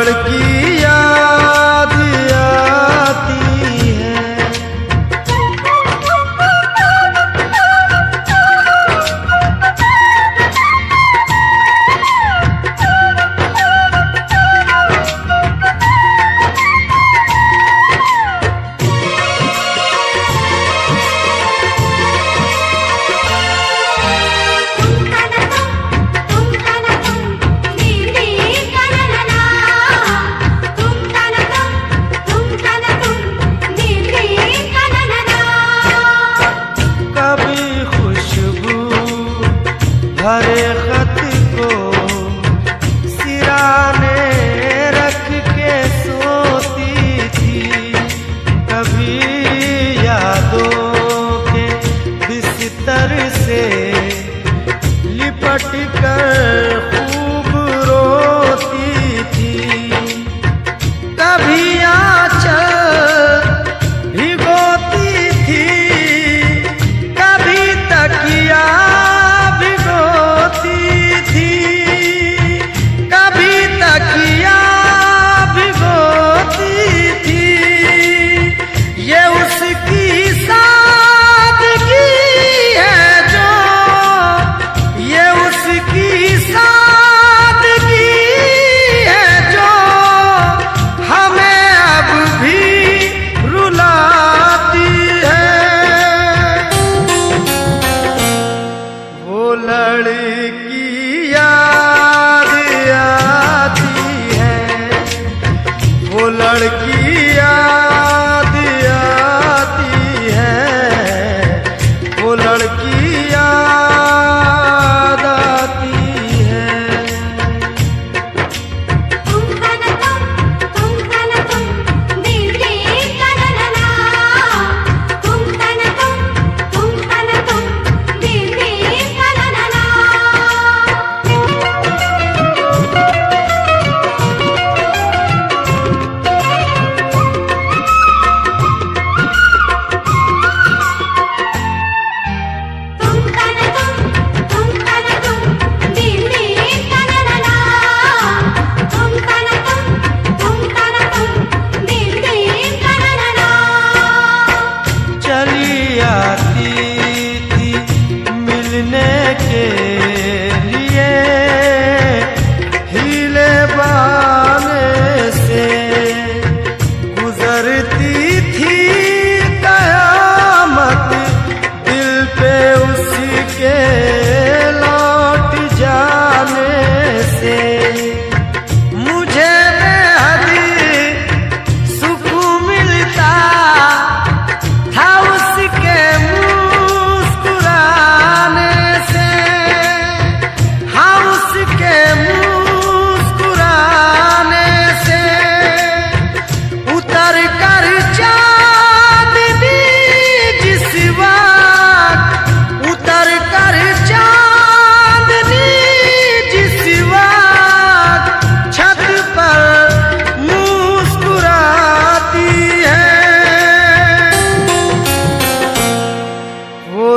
लड़की याद आती है। हरे खत को सिराने रख के सोती थी, कभी यादों के बिस्तर से लिपट कर खूब रोती थी। कभी आंचल भिगोती थी, कभी तकिया लड़की याद आती है, वो लड़की याद आती है, वो लड़की याद आती है।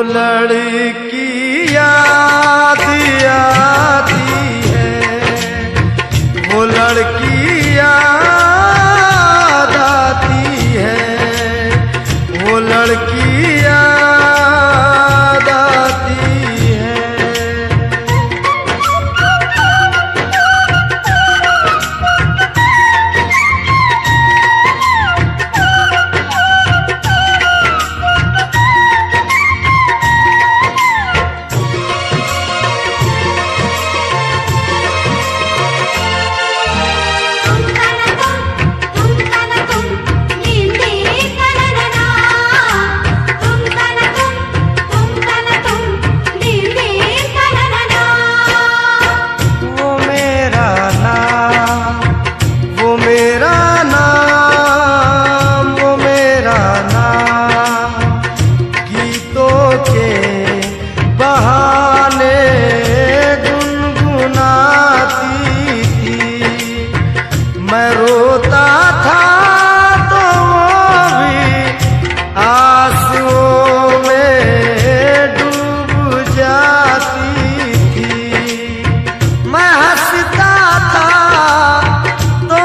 लड़की याद आती है, वो लड़की याद आती है, वो लड़की याद आती है। मैं रोता था तो वो भी आंसुओं में डूब जाती थी। मैं हंसता था तो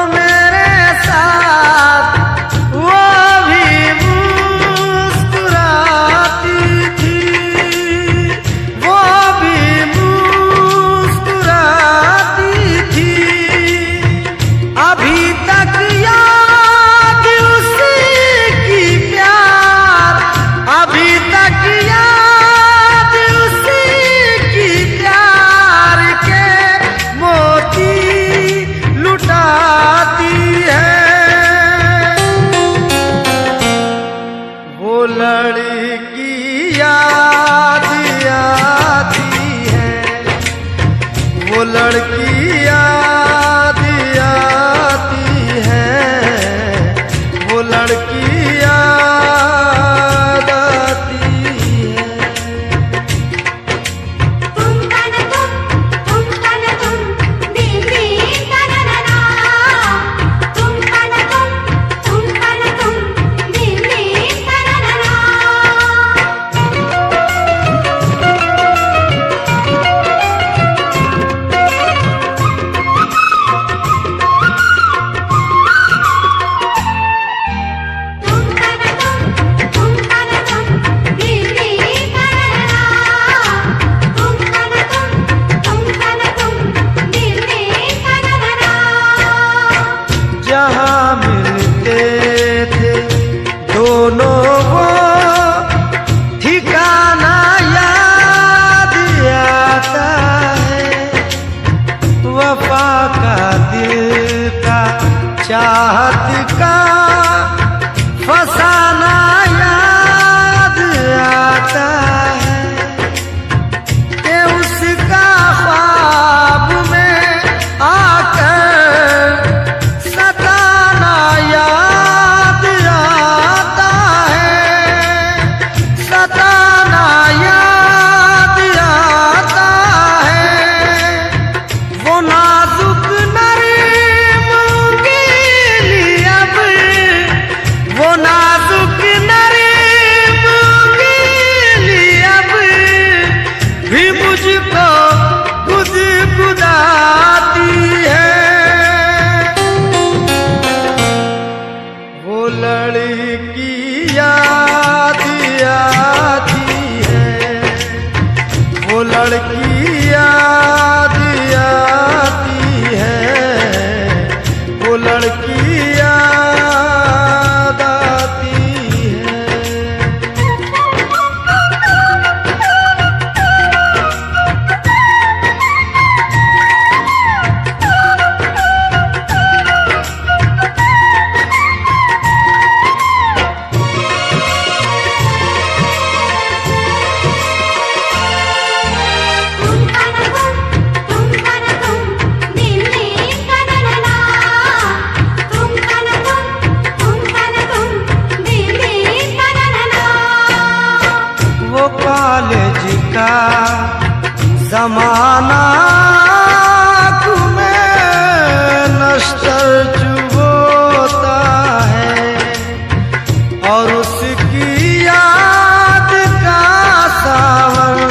चाहत का फसाना याद आता है कि उसका ख्वाब में आकर सताना याद आता है, सताना याद आता है। वो नाजुक वो नाजुक नरीब गीली अब भी मुझको गुदगुदाती है। वो लड़की याद आती है, वो लड़की याद आती है, वो लड़की कॉलेज का जमाना तुम्हें नश्तर चुभोता है और उसकी याद का सावन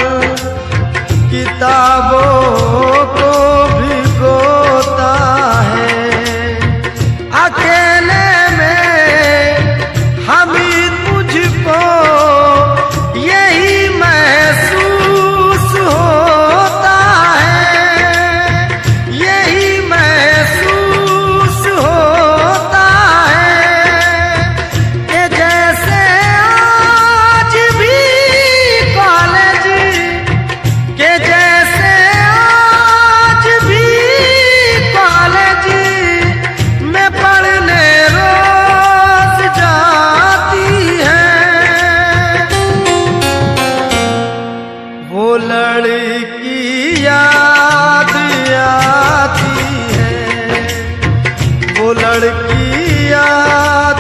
किताबों को भिगोता है। अकेले में हामिद मुझको वो लड़की याद आती है, वो लड़की याद